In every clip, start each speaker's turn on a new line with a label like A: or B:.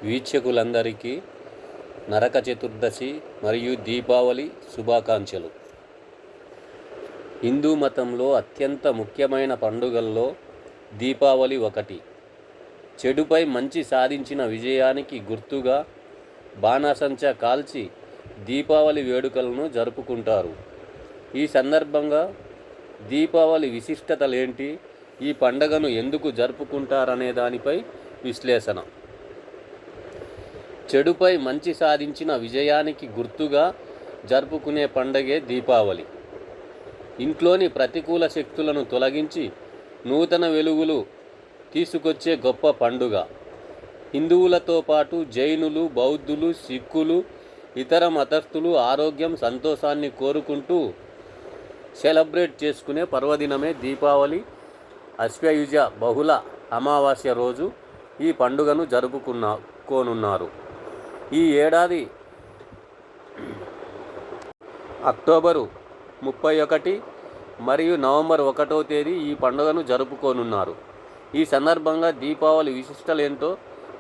A: వీక్షకులందరికీ నరక చతుర్దశి మరియు దీపావళి శుభాకాంక్షలు. హిందూ మతంలో అత్యంత ముఖ్యమైన పండుగల్లో దీపావళి ఒకటి. చెడుపై మంచి సాధించిన విజయానికి గుర్తుగా బాణాసంచా కాల్చి దీపావళి వేడుకలను జరుపుకుంటారు. ఈ సందర్భంగా దీపావళి విశిష్టతలేంటి, ఈ పండుగను ఎందుకు జరుపుకుంటారనే దానిపై విశ్లేషణ. చెడుపై మంచి సాధించిన విజయానికి గుర్తుగా జరుపుకునే పండగే దీపావళి. ఇంట్లోని ప్రతికూల శక్తులను తొలగించి నూతన వెలుగులు తీసుకొచ్చే గొప్ప పండుగ. హిందువులతో పాటు జైనులు, బౌద్ధులు, సిక్కులు, ఇతర మతస్థులు ఆరోగ్యం, సంతోషాన్ని కోరుకుంటూ సెలబ్రేట్ చేసుకునే పర్వదినమే దీపావళి. అశ్వయుజ బహుళ అమావాస్య రోజు ఈ పండుగను జరుపుకోనున్నారు. ఈ ఏడాది అక్టోబరు 31 మరియు నవంబర్ 1వ తేదీ ఈ పండుగను జరుపుకోనున్నారు. ఈ సందర్భంగా దీపావళి విశిష్టలేంటో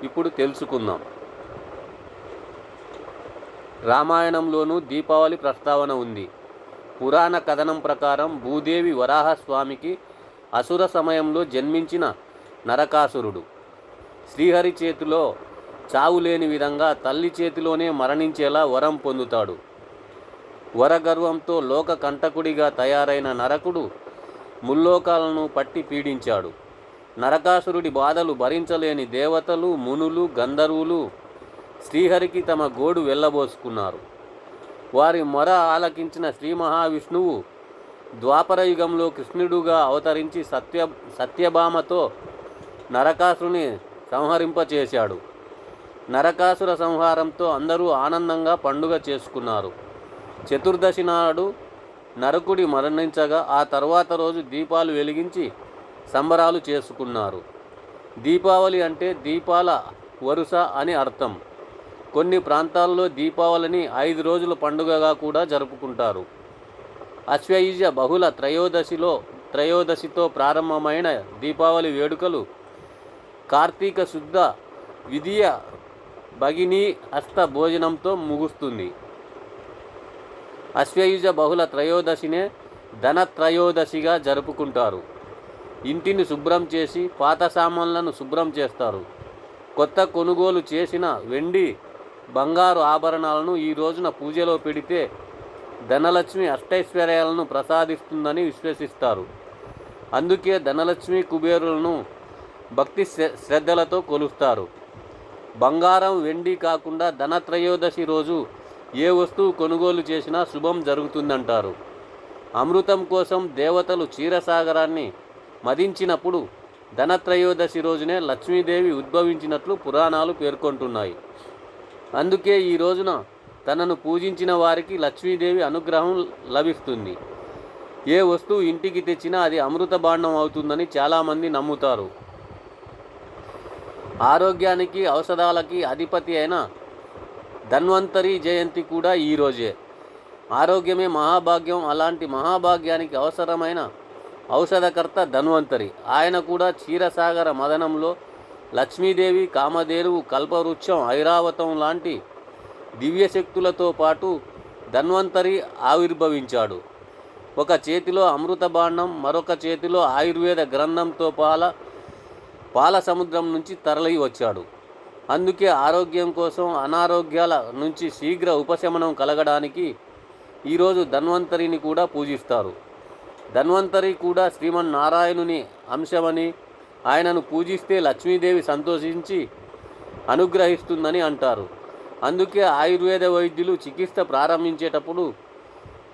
A: ఇప్పుడు తెలుసుకుందాం. రామాయణంలోనూ దీపావళి ప్రస్తావన ఉంది. పురాణ కథనం ప్రకారం భూదేవి వరాహస్వామికి అసుర సమయంలో జన్మించిన నరకాసురుడు శ్రీహరి చేతిలో చావులేని విధంగా తల్లి చేతిలోనే మరణించేలా వరం పొందుతాడు. వరగర్వంతో లోక కంటకుడిగా తయారైన నరకుడు ముల్లోకాలను పట్టి పీడించాడు. నరకాసురుడి బాధలు భరించలేని దేవతలు, మునులు, గంధర్వులు శ్రీహరికి తమ గోడు వెళ్ళబోసుకున్నారు. వారి మొర ఆలకించిన శ్రీ మహావిష్ణువు ద్వాపరయుగంలో కృష్ణుడుగా అవతరించి సత్యభామతో నరకాసురుని సంహరింపచేశాడు. నరకాసుర సంహారంతో అందరూ ఆనందంగా పండుగ చేసుకున్నారు. చతుర్దశి నాడు నరకుడి మరణించగా ఆ తర్వాత రోజు దీపాలు వెలిగించి సంబరాలు చేసుకున్నారు. దీపావళి అంటే దీపాల వరుస అని అర్థం. కొన్ని ప్రాంతాల్లో దీపావళిని 5 రోజుల పండుగగా కూడా జరుపుకుంటారు. అశ్వయుజ బహుళ త్రయోదశితో ప్రారంభమైన దీపావళి వేడుకలు కార్తీక శుద్ధ విధియ భగినీ హస్త భోజనంతో ముగుస్తుంది. అశ్వయుజ బహుళ త్రయోదశినే ధనత్రయోదశిగా జరుపుకుంటారు. ఇంటిని శుభ్రం చేసి పాత సామాన్లను శుభ్రం చేస్తారు. కొత్త కొనుగోలు చేసిన వెండి, బంగారు ఆభరణాలను ఈ రోజున పూజలో పెడితే ధనలక్ష్మి అష్టైశ్వర్యాలను ప్రసాదిస్తుందని విశ్వసిస్తారు. అందుకే ధనలక్ష్మి, కుబేరులను భక్తి శ్రద్ధలతో కొలుస్తారు. బంగారం, వెండి కాకుండా ధనత్రయోదశి రోజు ఏ వస్తువు కొనుగోలు చేసినా శుభం జరుగుతుందంటారు. అమృతం కోసం దేవతలు క్షీరసాగరాన్ని మదించినప్పుడు ధనత్రయోదశి రోజునే లక్ష్మీదేవి ఉద్భవించినట్లు పురాణాలు పేర్కొంటున్నాయి. అందుకే ఈ రోజున తనను పూజించిన వారికి లక్ష్మీదేవి అనుగ్రహం లభిస్తుంది. ఏ వస్తువు ఇంటికి తెచ్చినా అది అమృత భాండం అవుతుందని చాలామంది నమ్ముతారు. ఆరోగ్యానికి, ఔషధాలకి అధిపతి అయిన ధన్వంతరి జయంతి కూడా ఈరోజే. ఆరోగ్యమే మహాభాగ్యం. అలాంటి మహాభాగ్యానికి అవసరమైన ఔషధకర్త ధన్వంతరి. ఆయన కూడా క్షీరసాగర మదనంలో లక్ష్మీదేవి, కామధేనువు, కల్పవృక్షం, ఐరావతం లాంటి దివ్యశక్తులతో పాటు ధన్వంతరి ఆవిర్భవించాడు. ఒక చేతిలో అమృత భాండం, మరొక చేతిలో ఆయుర్వేద గ్రంథంతో పాల సముద్రం నుంచి తరలి వచ్చాడు. అందుకే ఆరోగ్యం కోసం, అనారోగ్యాల నుంచి శీఘ్ర ఉపశమనం కలగడానికి ఈరోజు ధన్వంతరిని కూడా పూజిస్తారు. ధన్వంతరి కూడా శ్రీమన్నారాయణుని అంశమని, ఆయనను పూజిస్తే లక్ష్మీదేవి సంతోషించి అనుగ్రహిస్తుందని అంటారు. అందుకే ఆయుర్వేద వైద్యులు చికిత్స ప్రారంభించేటప్పుడు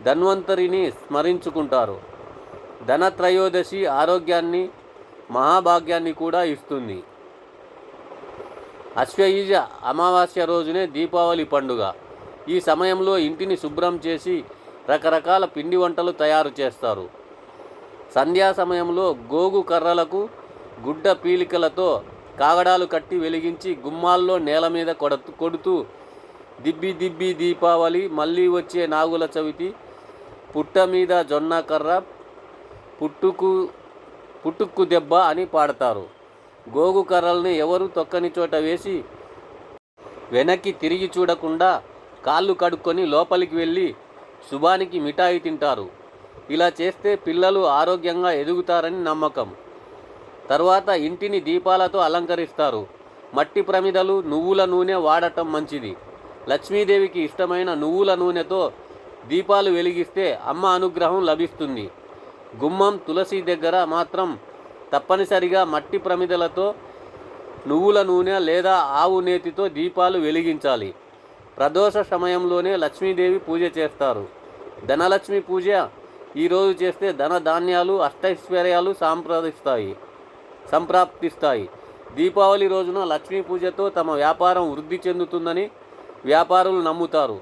A: ధన్వంతరిని స్మరించుకుంటారు. ధనత్రయోదశి ఆరోగ్యాన్ని, మహాభాగ్యాన్ని కూడా ఇస్తుంది. అశ్వయుజ అమావాస్య రోజునే దీపావళి పండుగ. ఈ సమయంలో ఇంటిని శుభ్రం చేసి రకరకాల పిండి వంటలు తయారు చేస్తారు. సంధ్యా సమయంలో గోగు కర్రలకు గుడ్డ పీలికలతో కాగడాలు కట్టి వెలిగించి గుమ్మాల్లో నేల మీద కొడుతూ దిబ్బి దిబ్బి దీపావళి, మళ్ళీ వచ్చే నాగుల చవితి, పుట్ట మీద జొన్న కర్ర, పుట్టుక్కు దెబ్బ అని పాడతారు. గోగు కర్రల్ని ఎవరు తొక్కని చోట వేసి వెనక్కి తిరిగి చూడకుండా కాళ్ళు కడుక్కొని లోపలికి వెళ్ళి శుభానికి మిఠాయి తింటారు. ఇలా చేస్తే పిల్లలు ఆరోగ్యంగా ఎదుగుతారని నమ్మకం. తర్వాత ఇంటిని దీపాలతో అలంకరిస్తారు. మట్టి ప్రమిదలు, నువ్వుల నూనె వాడటం మంచిది. లక్ష్మీదేవికి ఇష్టమైన నువ్వుల నూనెతో దీపాలు వెలిగిస్తే అమ్మ అనుగ్రహం లభిస్తుంది. గుమ్మం, తులసి దగ్గర మాత్రం తప్పనిసరిగా మట్టి ప్రమిదలతో నువ్వుల నూనె లేదా ఆవు నేతితో దీపాలు వెలిగించాలి. ప్రదోష సమయంలోనే లక్ష్మీదేవి పూజ చేస్తారు. ధనలక్ష్మి పూజ ఈరోజు చేస్తే ధన ధాన్యాలు, అష్టైశ్వర్యాలు సంప్రాప్తిస్తాయి. దీపావళి రోజున లక్ష్మీ పూజతో తమ వ్యాపారం వృద్ధి చెందుతుందని వ్యాపారులు నమ్ముతారు.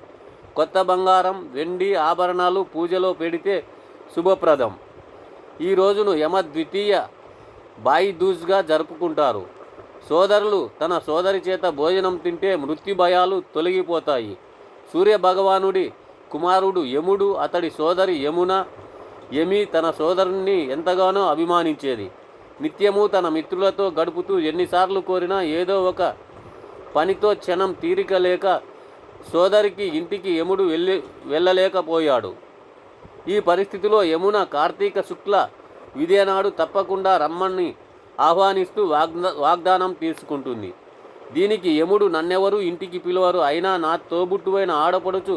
A: కొత్త బంగారం, వెండి ఆభరణాలు పూజలో పెడితే శుభప్రదం. ఈ రోజును యమ ద్వితీయ బాయి దూజ్గా జరుపుకుంటారు. సోదరులు తన సోదరి చేత భోజనం తింటే మృత్యు భయాలు తొలగిపోతాయి. సూర్య భగవానుడి కుమారుడు యముడు, అతడి సోదరి యమి తన సోదరుణ్ణి ఎంతగానో అభిమానించేది. నిత్యము తన మిత్రులతో గడుపుతూ ఎన్నిసార్లు కోరినా ఏదో ఒక పనితో క్షణం తీరిక లేక సోదరికి ఇంటికి యముడు వెళ్ళలేకపోయాడు. ఈ పరిస్థితిలో యమున కార్తీక శుక్ల విధియనాడు తప్పకుండా రమ్మని ఆహ్వానిస్తూ వాగ్దానం తీసుకుంటుంది. దీనికి యముడు నన్నెవరూ ఇంటికి పిలువరు, అయినా నా తోబుట్టువైన ఆడపడుచు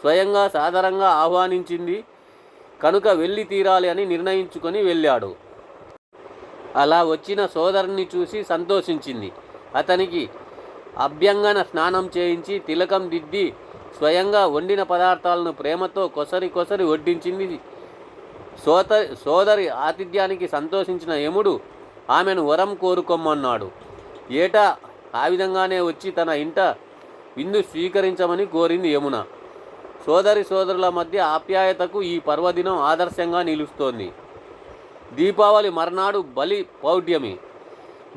A: స్వయంగా సాదరంగా ఆహ్వానించింది కనుక వెళ్ళి తీరాలి అని నిర్ణయించుకొని వెళ్ళాడు. అలా వచ్చిన సోదరుని చూసి సంతోషించింది. అతనికి అభ్యంగన స్నానం చేయించి తిలకం దిద్ది స్వయంగా వండిన పదార్థాలను ప్రేమతో కొసరి వడ్డించింది. సోదరి ఆతిథ్యానికి సంతోషించిన యముడు ఆమెను వరం కోరుకోమన్నాడు. ఏటా ఆ విధంగానే వచ్చి తన ఇంట విందు స్వీకరించమని కోరింది యమున. సోదరుల మధ్య ఆప్యాయతకు ఈ పర్వదినం ఆదర్శంగా నిలుస్తోంది. దీపావళి మర్నాడు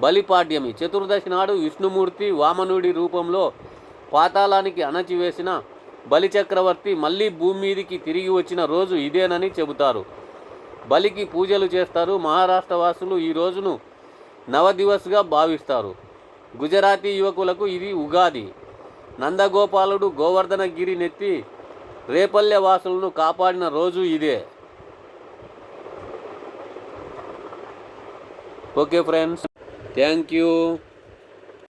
A: బలిపాడ్యమి. చతుర్దశి నాడు విష్ణుమూర్తి వామనుడి రూపంలో పాతాళానికి అణచివేసిన బలిచక్రవర్తి మళ్ళీ భూమి మీదికి తిరిగి వచ్చిన రోజు ఇదేనని చెబుతారు. బలికి పూజలు చేస్తారు. మహారాష్ట్ర వాసులు ఈ రోజును నవదివస్గా భావిస్తారు. గుజరాతీ యువకులకు ఇది ఉగాది. నందగోపాలుడు గోవర్ధనగిరి నెత్తి రేపల్లె వాసులను కాపాడిన రోజు ఇదే. Okay friends, thank you.